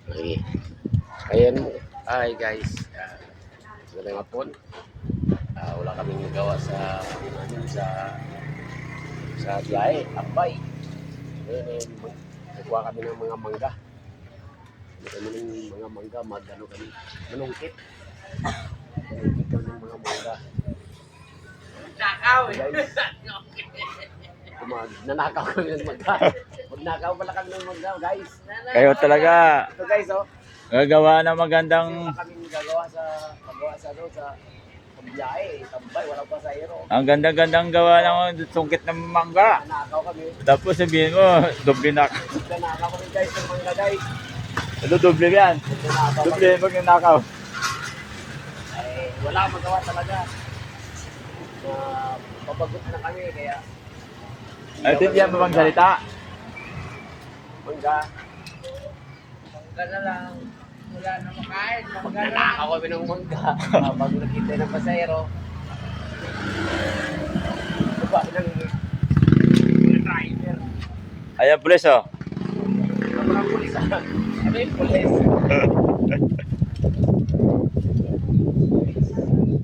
Okay. Ayan. Hi guys. Magandang hapon. Wala kaming nagawa sa biyahe, Tambay. Ngayon, nagkuha kami ng mga mangga. Kami ng mga mangga, manungkit. Manungkit kami ng mga mangga. Nakaw eh. Guys, nanakaw kami ng mangga. Magnakaw pala kami ng mangga, guys. Kayo talaga Ito guys, oh. gagawa ng magandang Kami gagawa sa biyahe, Tambay, walang pasahero. ang ganda-gandang gawa ng sungkit ng mangga. Nanakaw kami. Tapos sabihin mo, doble na. Nanakaw kami guys ng mangga, guys. Ano doble yan? Nanakaw kami. Doble pag nanakaw. Ay, wala akong magawa talaga. Papagot na kami, kaya Ay, tindihan mo bang salita? mangga. Mangga na lang. Wala na makain. Mangga na lang. Nanakaw kami ng mangga. Bago nakita ng pasahero. Diba, ng driver. Ayan, pulis oh. Ano ang pulis? Ano yung pulis?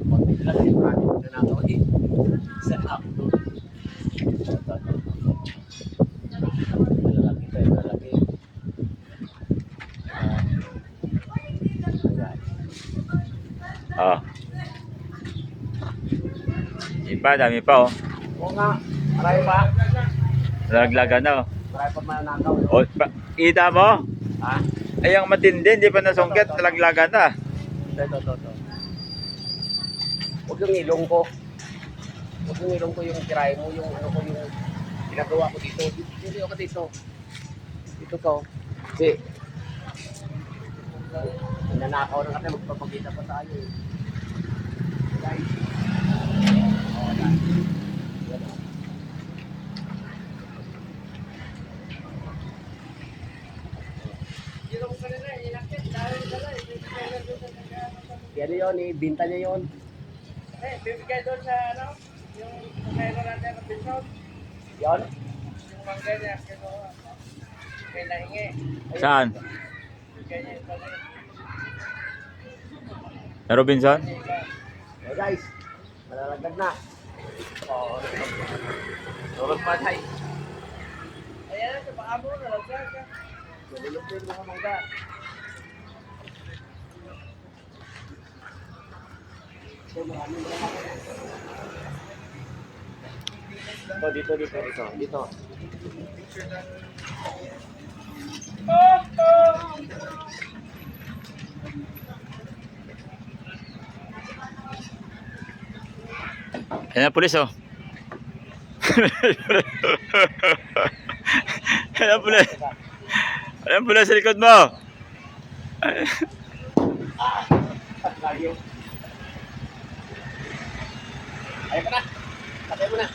Konti lang yung maraming nanakaw eh. Sa upload. Malalaki tayo, malalaki. Oh. Iba, dami pa oh. Oo nga, marami pa. Laglagan na oh. Marami pa manakaw. O, kita mo? Ha? Ay, ang matindi, hindi pa nasungkit, laglagan na. Ito. Huwag yung ilong ko. Huwag yung ilong ko yung tirahe mo, yung ano ko, yung ginagawa ko dito. Dito ako dito. Dito ka. Kasi, nanakaw na kami, magpapagkita pa tayo eh. Guys. Oh, yan. Yan o. Ilong ka nila. Inakit. Dahil dala. Yan yun, ibinta niya yun. Eh, bibigay doon sa ano? Yung pasayro natin ng Bison. Yan. Yung mangga niya. Kinuha. May nahingi. Saan? Bigay niya yung pasayro. Sa Robinson? Hey guys, malalagdag na. Oo. Tulog pa tayo. Ayan na. Sa baka mo. Nalagyan ka. Nalulog din mga mangga. Dito. Ayan, pulis oh. Ayan, pulis. Ayan, pulis sa likod mo. Lagi. Ayaw ka na. Patay mo na.